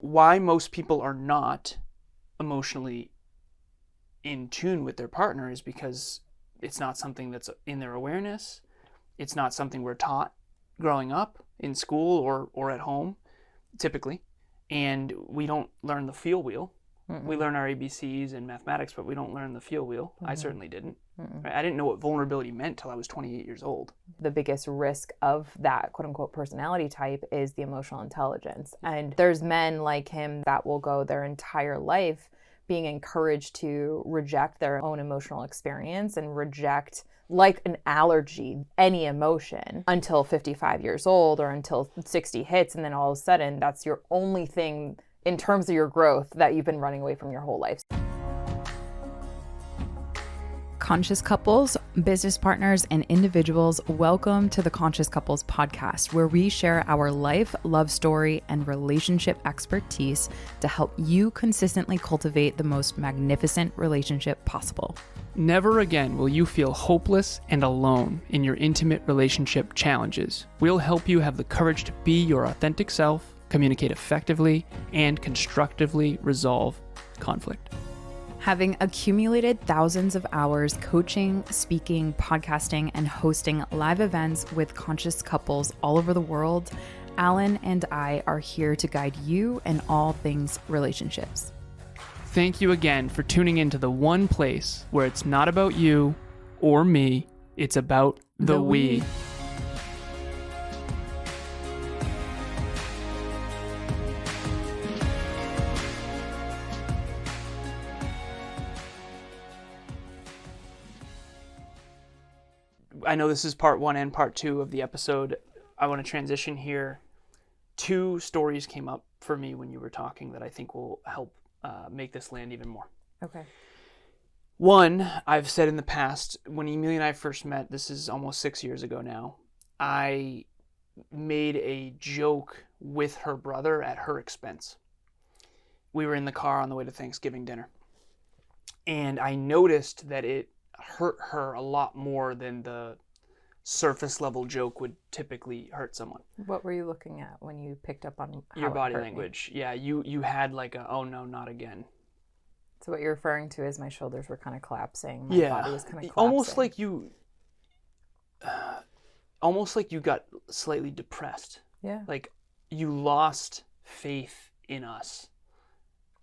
Why most people are not emotionally in tune with their partner is because it's not something that's in their awareness. It's not something we're taught growing up in school or at home, typically. And we don't learn the feel wheel. Mm-mm. We learn our ABCs and mathematics, but we don't learn the feel wheel. Mm-hmm. I certainly didn't. Right? I didn't know what vulnerability meant till I was 28 years old. The biggest risk of that quote unquote personality type is the emotional intelligence. And there's men like him that will go their entire life being encouraged to reject their own emotional experience and reject, like an allergy, any emotion until 55 years old or until 60 hits. And then all of a sudden, that's your only thing in terms of your growth that you've been running away from your whole life. Conscious couples, business partners, and individuals, welcome to the Conscious Couples podcast, where we share our life, love story, and relationship expertise to help you consistently cultivate the most magnificent relationship possible. Never again will you feel hopeless and alone in your intimate relationship challenges. We'll help you have the courage to be your authentic self, communicate effectively, and constructively resolve conflict. Having accumulated thousands of hours coaching, speaking, podcasting, and hosting live events with conscious couples all over the world, Alan and I are here to guide you in all things relationships. Thank you again for tuning into the one place where it's not about you or me, it's about the we. I know this is part one and part two of the episode. I want to transition here. Two stories came up for me when you were talking that I think will help make this land even more. Okay. One, I've said in the past, when Emilia and I first met, this is almost 6 years ago now, I made a joke with her brother at her expense. We were in the car on the way to Thanksgiving dinner, and I noticed that it hurt her a lot more than the surface level joke would typically hurt someone. What were you looking at when you picked up on how your body language? Me? Yeah, you had like a, oh no, not again. So what you're referring to is my shoulders were kind of collapsing. My body was kind of collapsing. Almost like you got slightly depressed. Yeah. Like you lost faith in us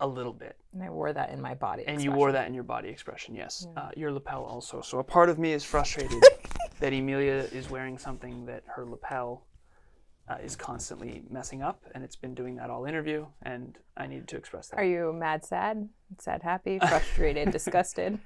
a little bit. And I wore that in my body expression. And you wore that in your body expression, yes. Yeah. Your lapel also. So a part of me is frustrated that Emilia is wearing something that her lapel is constantly messing up, and it's been doing that all interview, and I needed to express that. Are you mad, sad, happy, frustrated, disgusted?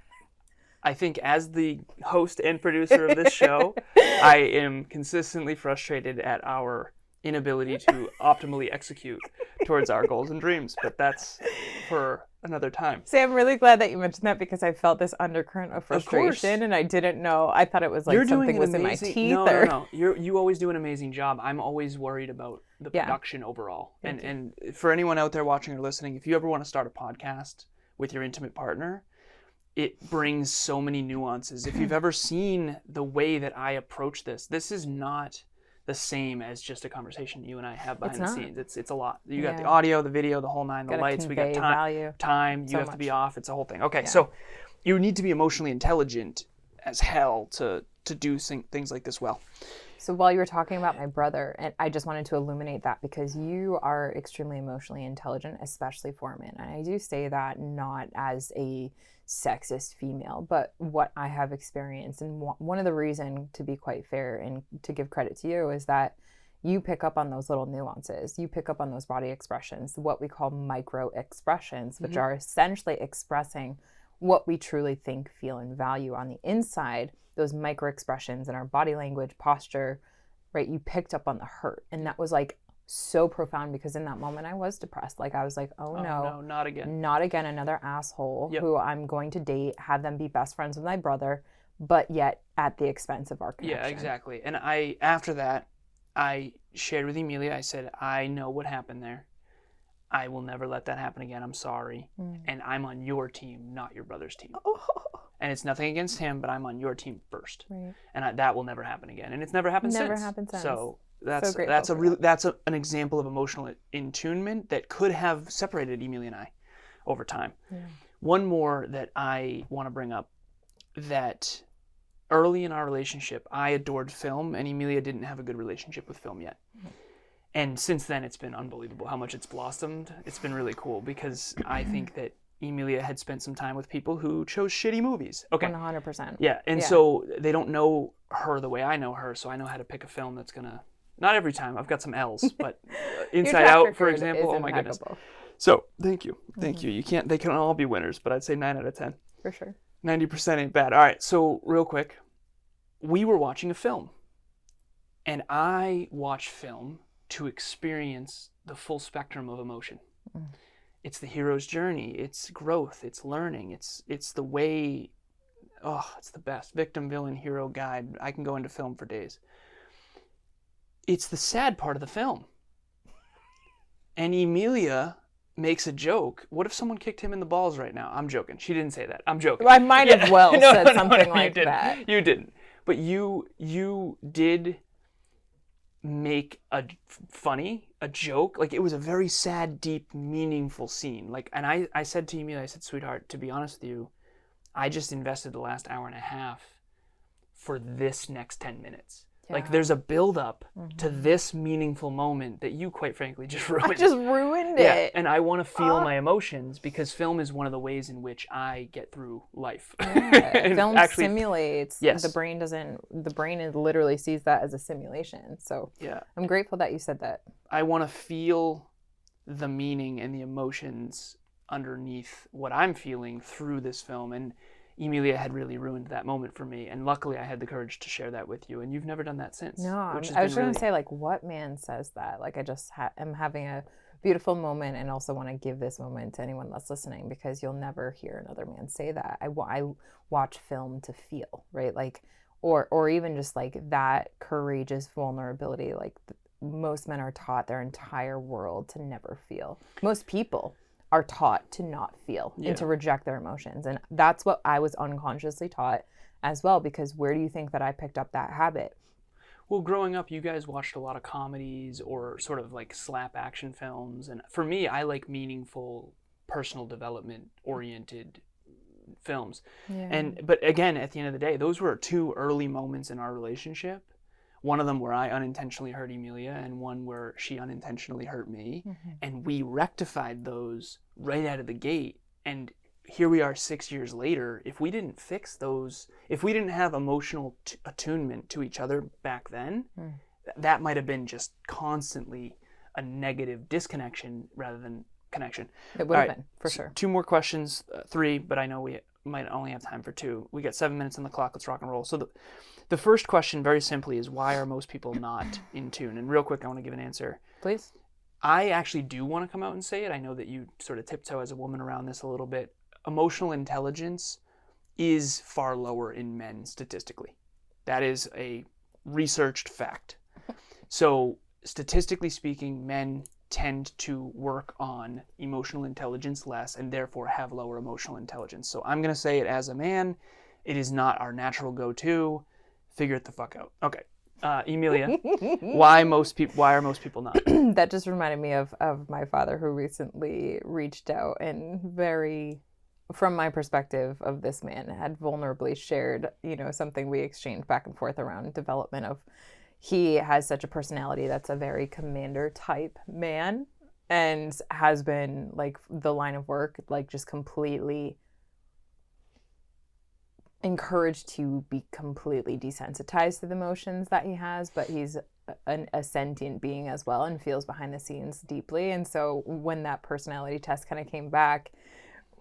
I think as the host and producer of this show, I am consistently frustrated at our inability to optimally execute towards our goals and dreams, but that's for another time. See, I'm really glad that you mentioned that because I felt this undercurrent of frustration, and I didn't know. I thought it was like something was in my teeth. No. You always do an amazing job. I'm always worried about the production overall. And for anyone out there watching or listening, if you ever want to start a podcast with your intimate partner, it brings so many nuances. If you've ever seen the way that I approach this is not the same as just a conversation you and I have behind the scenes. It's a lot. You got the audio, the video, the whole nine, the lights. We got time. You have to be off. It's a whole thing. Okay, so you need to be emotionally intelligent as hell to do things like this well. So while you were talking about my brother, and I just wanted to illuminate that because you are extremely emotionally intelligent, especially for men. And I do say that not as a sexist female, but what I have experienced. And one of the reasons, to be quite fair and to give credit to you, is that you pick up on those little nuances. You pick up on those body expressions, what we call micro expressions, which are essentially expressing what we truly think, feel, and value on the inside. Those micro expressions in our body language, posture, right? You picked up on the hurt. And that was like so profound because in that moment I was depressed. Like I was like, oh no, not again. Not again, another asshole who I'm going to date, have them be best friends with my brother, but yet at the expense of our connection. Yeah, exactly. And after that, I shared with Emilia, I said, I know what happened there. I will never let that happen again. I'm sorry. And I'm on your team, not your brother's team. And it's nothing against him, but I'm on your team first. Right. And that will never happen again. And it's never happened since. Never happened since. So that's an example of emotional attunement that could have separated Emilia and I over time. Yeah. One more that I want to bring up, that early in our relationship, I adored film, and Emilia didn't have a good relationship with film yet. And since then, it's been unbelievable how much it's blossomed. It's been really cool because I think that Emilia had spent some time with people who chose shitty movies. Okay. 100%. Yeah, and so they don't know her the way I know her, so I know how to pick a film that's going to... Not every time. I've got some L's, but Inside Out, for example, oh my goodness. So, thank you. Thank you. They can all be winners, but I'd say 9 out of 10. For sure. 90% ain't bad. All right, so real quick. We were watching a film, and I watch film to experience the full spectrum of emotion. It's the hero's journey, it's growth, it's learning, it's the way, it's the best. Victim, villain, hero, guide. I can go into film for days. It's the sad part of the film. And Emilia makes a joke. What if someone kicked him in the balls right now? I'm joking. She didn't say that. I'm joking. I might have said something like that. You didn't. But you did make a joke. Like, it was a very sad, deep, meaningful scene. Like, and I said to Emilia, I said, sweetheart, to be honest with you, I just invested the last hour and a half for this next 10 minutes. Yeah. Like, there's a build-up to this meaningful moment that you, quite frankly, just ruined. I just ruined it. Yeah, and I want to feel my emotions because film is one of the ways in which I get through life. Yeah. Film simulates. Yes. The brain literally sees that as a simulation. So yeah. I'm grateful that you said that. I want to feel the meaning and the emotions underneath what I'm feeling through this film, and Emilia had really ruined that moment for me, and luckily I had the courage to share that with you, and you've never done that since. No, I was going to say, like, what man says that? Like, I just am having a beautiful moment, and also want to give this moment to anyone that's listening, because you'll never hear another man say that. I watch film to feel, right? Like, or even just like that courageous vulnerability. Like, most men are taught their entire world to never feel. Most people are taught to not feel and to reject their emotions. And that's what I was unconsciously taught as well, because where do you think that I picked up that habit? Well, growing up, you guys watched a lot of comedies or sort of like slap action films. And for me, I like meaningful, personal development oriented films. Yeah. But again, at the end of the day, those were 2 early moments in our relationship. One of them where I unintentionally hurt Emilia, and one where she unintentionally hurt me. Mm-hmm. And we rectified those right out of the gate. And here we are 6 years later. If we didn't fix those, if we didn't have emotional attunement to each other back then, that might have been just constantly a negative disconnection rather than connection. It would have been, for sure. 2 more questions, 3, but I know we might only have time for 2. We got 7 minutes on the clock. Let's rock and roll. So the first question, very simply, is why are most people not in tune? And real quick, I want to give an answer. Please. I actually do want to come out and say it. I know that you sort of tiptoe as a woman around this a little bit. Emotional intelligence is far lower in men statistically. That is a researched fact. So statistically speaking, men tend to work on emotional intelligence less and therefore have lower emotional intelligence. So I'm going to say it as a man. It is not our natural go-to. Figure it the fuck out. Okay. Emilia, why are most people not? That just reminded me of my father, who recently reached out and very, from my perspective of this man, had vulnerably shared, something we exchanged back and forth around development of. He has such a personality that's a very commander type man, and has been, like, the line of work, like, just completely encouraged to be completely desensitized to the emotions that he has, but he's a sentient being as well and feels behind the scenes deeply. And so when that personality test kind of came back,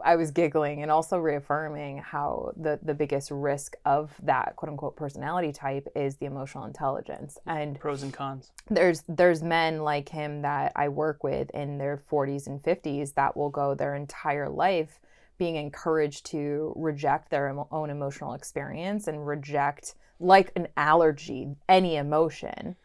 I was giggling and also reaffirming how the biggest risk of that quote unquote personality type is the emotional intelligence. And pros and cons. There's men like him that I work with in their 40s and 50s that will go their entire life being encouraged to reject their own emotional experience and reject, like an allergy, any emotion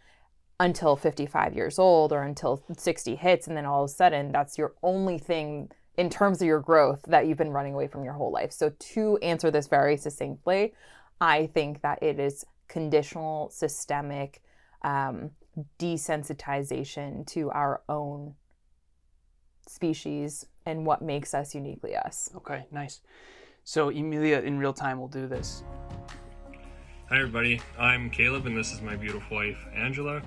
until 55 years old or until 60 hits. And then all of a sudden, that's your only thing in terms of your growth that you've been running away from your whole life. So to answer this very succinctly, I think that it is conditional, systemic, desensitization to our own species and what makes us uniquely us. Okay, nice. So Emilia in real time will do this. Hi everybody, I'm Caleb and this is my beautiful wife Angela.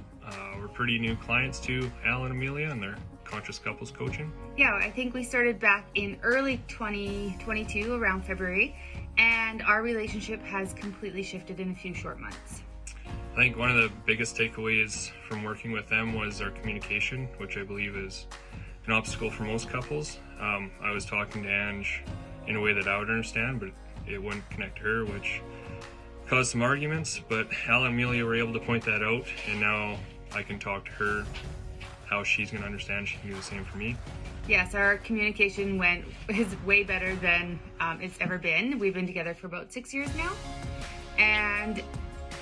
We're pretty new clients to Al and Emilia and their conscious couples coaching. Yeah, I think we started back in early 2022, around February, and our relationship has completely shifted in a few short months. I think one of the biggest takeaways from working with them was our communication, which I believe is an obstacle for most couples. I was talking to Ange in a way that I would understand, but it wouldn't connect to her, which caused some arguments, but Al and Emilia were able to point that out, and now I can talk to her how she's going to understand. She can do the same for me. Yes, our communication is way better than it's ever been. We've been together for about 6 years now, and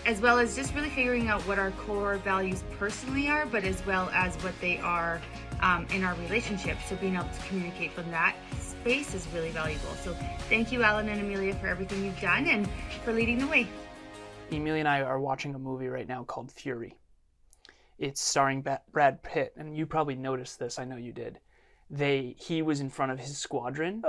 as well as just really figuring out what our core values personally are, but as well as what they are in our relationship. So being able to communicate from that space is really valuable. So thank you, Alan and Emilia, for everything you've done and for leading the way. Emilia and I are watching a movie right now called Fury. It's starring Brad Pitt, and you probably noticed this. I know you did. He was in front of his squadron,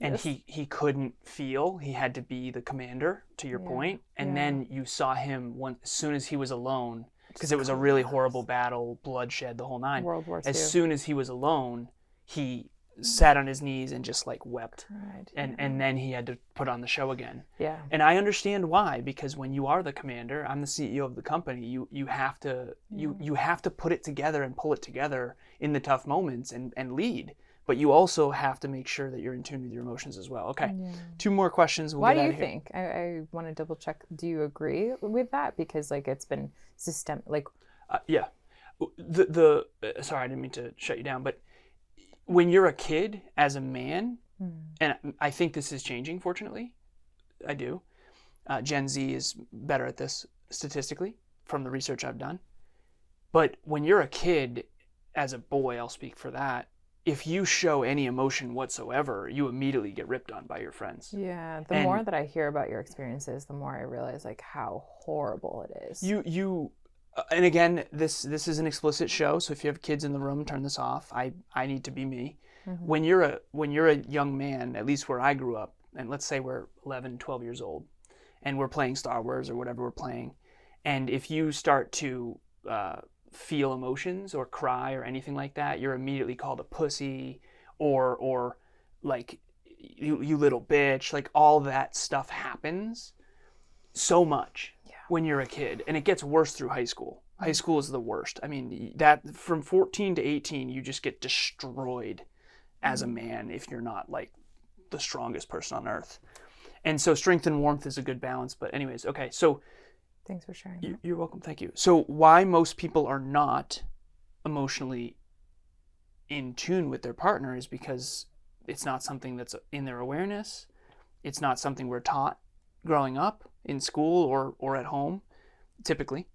and yes. he couldn't feel. He had to be the commander, to your point. And then you saw him as soon as he was alone, because it was a really horrible battle, bloodshed, the whole nine. World War II. As soon as he was alone, he sat on his knees and just like wept. Right, and then he had to put on the show again. Yeah. And I understand why, because when you are the commander, I'm the CEO of the company, you have to you have to put it together and pull it together in the tough moments and lead. But you also have to make sure that you're in tune with your emotions as well. Okay. Yeah. 2 more questions. Why do you think? I want to double check. Do you agree with that? Because like it's been systemic. Like. Yeah. Sorry, I didn't mean to shut you down, but when you're a kid as a man, and I think this is changing, fortunately, I do. Gen Z is better at this statistically from the research I've done. But when you're a kid, as a boy, I'll speak for that, if you show any emotion whatsoever, you immediately get ripped on by your friends. Yeah, the more that I hear about your experiences, the more I realize like how horrible it is. And again, this is an explicit show, so if you have kids in the room, turn this off. I need to be me. Mm-hmm. When you're a young man, at least where I grew up, and let's say we're 11, 12 years old, and we're playing Star Wars or whatever we're playing, and if you start to feel emotions or cry or anything like that, you're immediately called a pussy or like you little bitch. Like all that stuff happens so much when you're a kid, and it gets worse through high school. High school is the worst. I mean, that from 14 to 18, you just get destroyed as a man if you're not like the strongest person on earth. And so strength and warmth is a good balance. But anyways, okay, so thanks for sharing. You're welcome. Thank you. So why most people are not emotionally in tune with their partner is because it's not something that's in their awareness. It's not something we're taught growing up in school or at home, typically.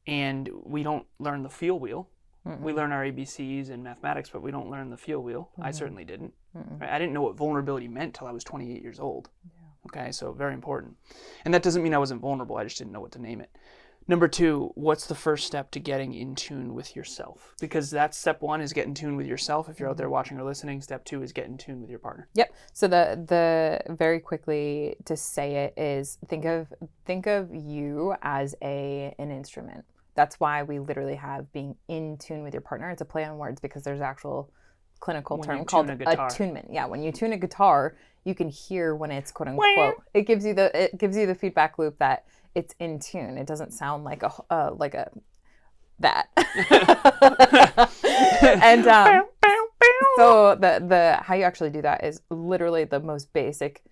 And we don't learn the feel wheel. Mm-mm. We learn our ABCs and mathematics, but we don't learn the feel wheel. Mm-hmm. I certainly didn't. Right? I didn't know what vulnerability meant till I was 28 years old. Yeah. Okay, so very important. And that doesn't mean I wasn't vulnerable. I just didn't know what to name it. Number 2, what's the first step to getting in tune with yourself? Because that's step 1 is get in tune with yourself. If you're out there watching or listening, step 2 is get in tune with your partner. Yep. So the very quickly to say it is think of you as an instrument. That's why we literally have being in tune with your partner. It's a play on words because there's actual clinical term called attunement. Yeah, when you tune a guitar, you can hear when it's quote unquote. It gives you the feedback loop that it's in tune. It doesn't sound like a that. And so the how you actually do that is literally the most basic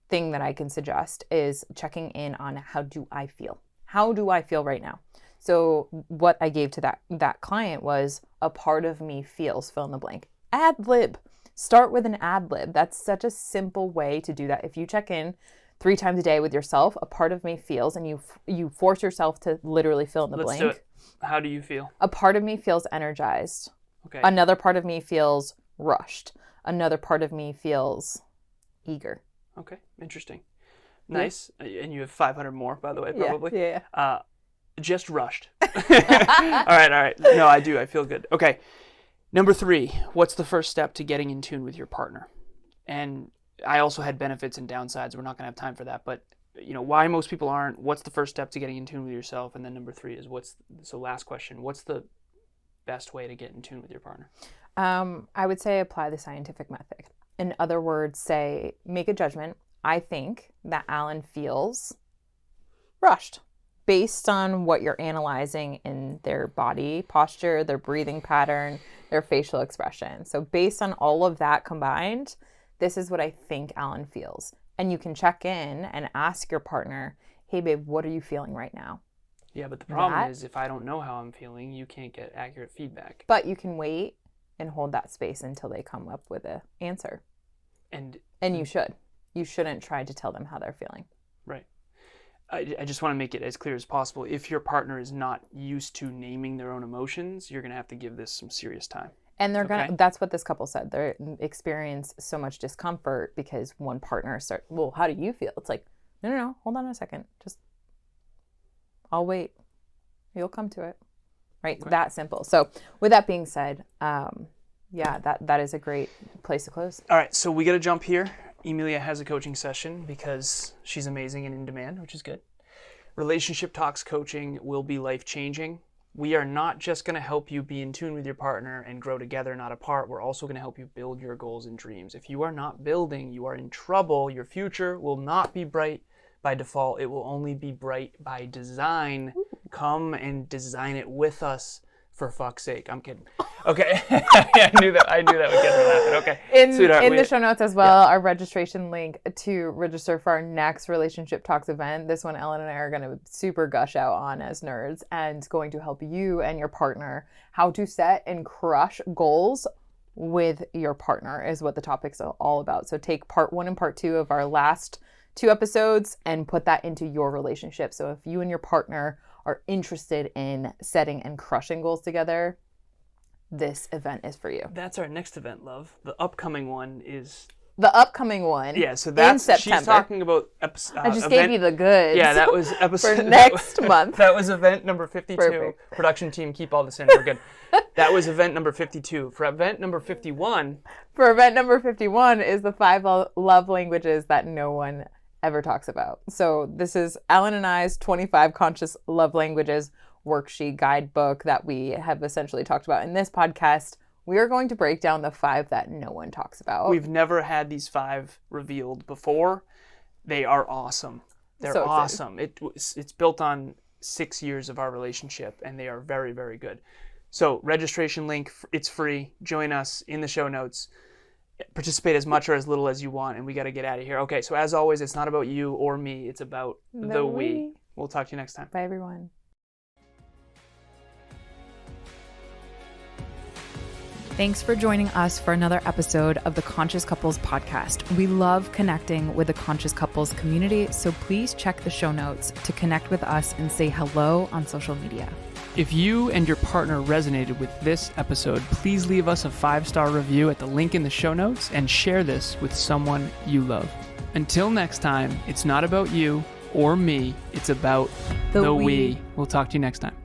thing that I can suggest is checking in on how do I feel? How do I feel right now? So what I gave to that client was a part of me feels fill in the blank. Ad lib. Start with an ad lib. That's such a simple way to do that. If you check in 3 times a day with yourself, a part of me feels, and you force yourself to literally fill in the blank. Let's do it. How do you feel? A part of me feels energized. Okay. Another part of me feels rushed. Another part of me feels eager. Okay, interesting. Nice. And you have 500 more, by the way, probably. Yeah. just rushed. All right. No, I do. I feel good. Okay. Number 3, what's the first step to getting in tune with your partner? And I also had benefits and downsides. We're not going to have time for that, but why most people aren't, what's the first step to getting in tune with yourself? And then number 3 is last question, what's the best way to get in tune with your partner? I would say apply the scientific method. In other words, say, make a judgment. I think that Alan feels rushed based on what you're analyzing in their body posture, their breathing pattern, their facial expression. So based on all of that combined, this is what I think Alan feels. And you can check in and ask your partner, hey babe, what are you feeling right now? Yeah, but the problem is if I don't know how I'm feeling, you can't get accurate feedback. But you can wait and hold that space until they come up with an answer. And you should. You shouldn't try to tell them how they're feeling. Right. I just want to make it as clear as possible. If your partner is not used to naming their own emotions, you're going to have to give this some serious time. And that's what this couple said. They experience so much discomfort because one partner well, how do you feel? It's like, no, hold on a second. Just, I'll wait. You'll come to it. Right? Okay. That simple. So with that being said, that is a great place to close. All right. So we got to jump here. Emilia has a coaching session because she's amazing and in demand, which is good. Relationship Talks coaching will be life-changing. We are not just going to help you be in tune with your partner and grow together, not apart. We're also going to help you build your goals and dreams. If you are not building, you are in trouble. Your future will not be bright by default. It will only be bright by design. Come and design it with us. For fuck's sake. I'm kidding. Okay. I knew that would get her laughing. Okay. In the show notes as well, our registration link to register for our next Relationship Talks event. This one Ellen and I are going to super gush out on as nerds, and going to help you and your partner how to set and crush goals with your partner is what the topic's all about. So take part 1 and part 2 of our last 2 episodes and put that into your relationship. So if you and your partner are interested in setting and crushing goals together, this event is for you. That's our next event, love. The upcoming one is... The upcoming one. Yeah, so that's... In September. She's talking about... I just gave you the goods. Yeah, that was episode... for next month. That was event number 52. Perfect. Production team, keep all this in. We're good. That was event number 52. For event number 51... For event number 51 is the 5 love languages that no one ever talks about. So this is Alan and I's 25 conscious love languages worksheet guidebook that we have essentially talked about in this podcast. We are going to break down the 5 that no one talks about. We've never had these 5 revealed before. They are awesome. They're so awesome. It's built on 6 years of our relationship, and they are very, very good. So registration link, it's free. Join us in the show notes. Participate as much or as little as you want, and we got to get out of here. Okay, so as always, it's not about you or me. It's about the we. We'll talk to you next time. Bye, everyone. Thanks for joining us for another episode of the Conscious Couples podcast. We love connecting with the Conscious Couples community, so please check the show notes to connect with us and say hello on social media. If you and your partner resonated with this episode, please leave us a 5-star review at the link in the show notes and share this with someone you love. Until next time, it's not about you or me, it's about the we. We'll talk to you next time.